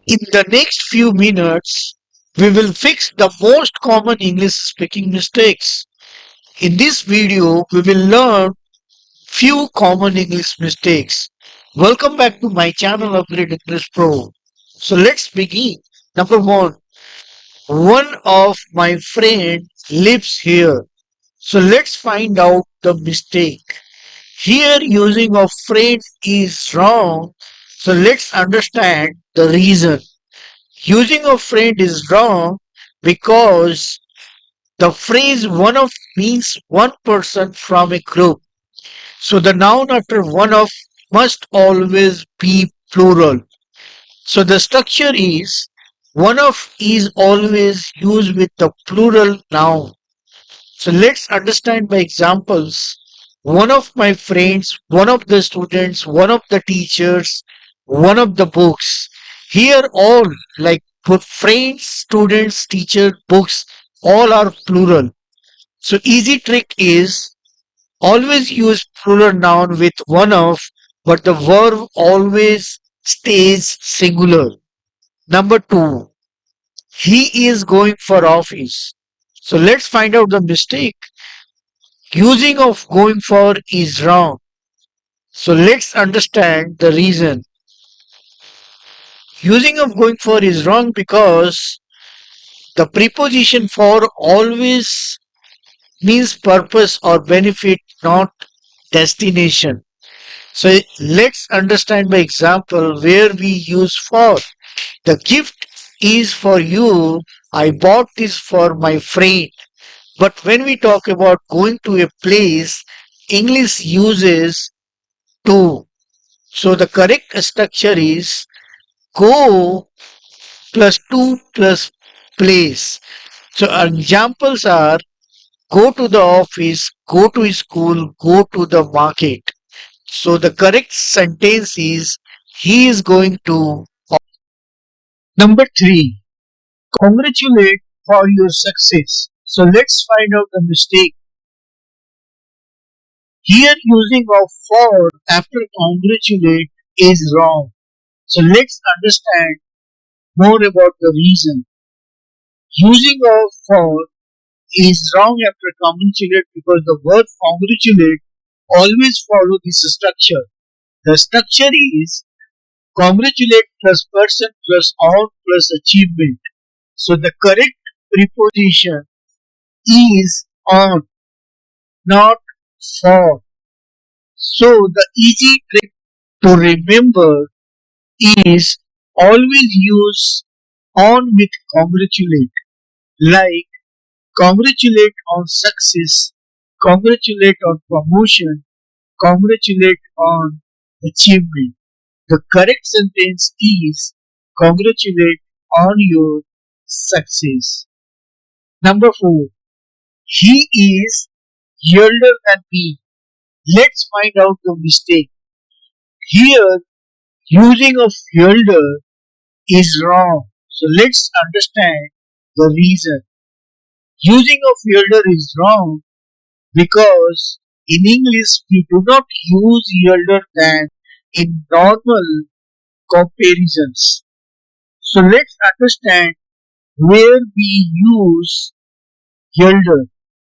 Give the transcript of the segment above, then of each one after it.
In the next few minutes, we will fix the most common English speaking mistakes. In this video, we will learn few common English mistakes. Welcome back to my channel Upgrade English Pro. So let's begin. Number one of my friend lives here. So let's find out the mistake. Here using of friend is wrong. So let's understand the reason. Using of friend is wrong because the phrase one of means one person from a group. So the noun after one of must always be plural. So the structure is one of is always used with the plural noun. So let's understand by examples. One of my friends, one of the students, one of the teachers, one of the books. Here all like put friends, students, teacher, books, all are plural. So easy trick is always use plural noun with one of, but the verb always stays singular. Number two, he is going for office. So let's find out the mistake. Using of going for is wrong. So let's understand the reason. Using of going for is wrong because the preposition for always means purpose or benefit, not destination. So let's understand by example where we use for. The gift is for you. I bought this for my friend. But when we talk about going to a place, English uses to. So the correct structure is go plus to plus place. So examples are go to the office, go to school, go to the market. So the correct sentence is he is going to. Number three, congratulate for your success. So let's find out the mistake. Here using of for after congratulate is wrong. So let's understand more about the reason. Using of for is wrong after congratulate because the word congratulate always follow this structure. The structure is congratulate plus person plus on plus achievement. So the correct preposition is on, not for. So the easy trick to remember is always use on with congratulate. Like congratulate on success, congratulate on promotion, congratulate on achievement. The correct sentence is congratulate on your success. Number four, he is elder than me. Let's find out the mistake. Here, using of elder is wrong. So let's understand the reason. Using of elder is wrong because in English we do not use elder than in normal comparisons. So let's understand where we use elder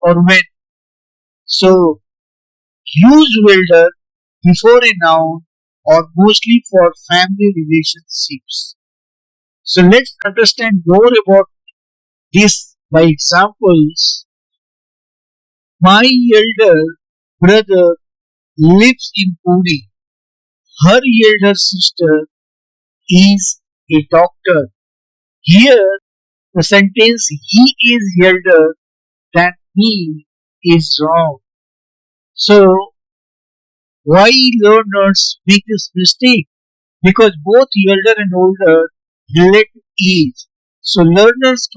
or when. So use elder before a noun or mostly for family relationships. So let's understand more about this by examples. My elder brother lives in Pune. Her elder sister is a doctor. Here, the sentence he is elder than me is wrong. So, why learners make this mistake? Because both elder and older relate to age. So, learners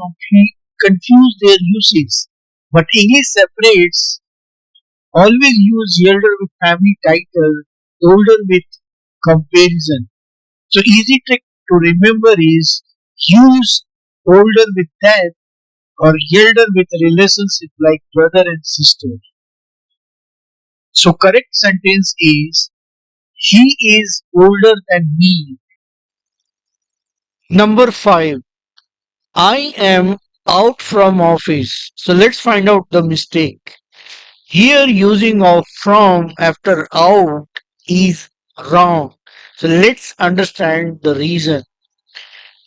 confuse their uses. But English separates, always use elder with family title, older with comparison. So easy trick to remember is use older with that or elder with a relationship like brother and sister. So correct sentence is he is older than me. Number 5. I am out from office. So let's find out the mistake. Here using of from after out is wrong. So let's understand the reason.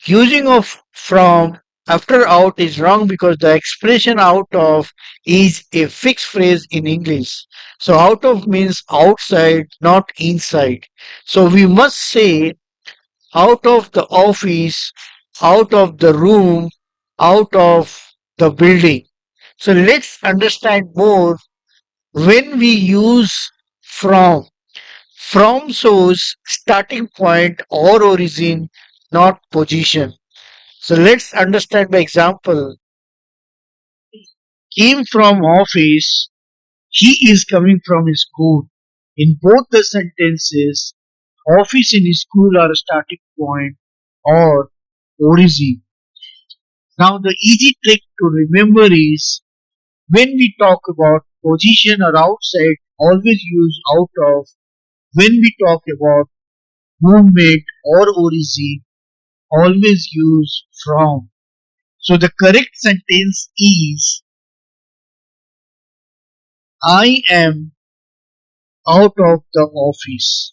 Using of from after out is wrong because the expression out of is a fixed phrase in English. So out of means outside, not inside. So we must say out of the office, out of the room, out of the building. So let's understand more when we use from. From shows starting point or origin, not position. So let's understand by example. Came from office, he is coming from his school. In both the sentences, office and school are a starting point or origin. Now the easy trick to remember is when we talk about position or outside, always use out of. When we talk about movement or origin, always use from. So the correct sentence is I am out of the office.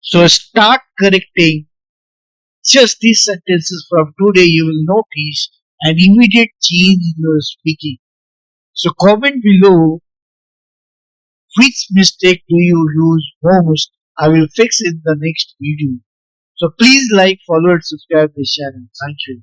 So start correcting just these sentences from today. You will notice an immediate change in your speaking. So comment below which mistake do you use most. I will fix in the next video. So please like, follow and subscribe this channel. Thank you.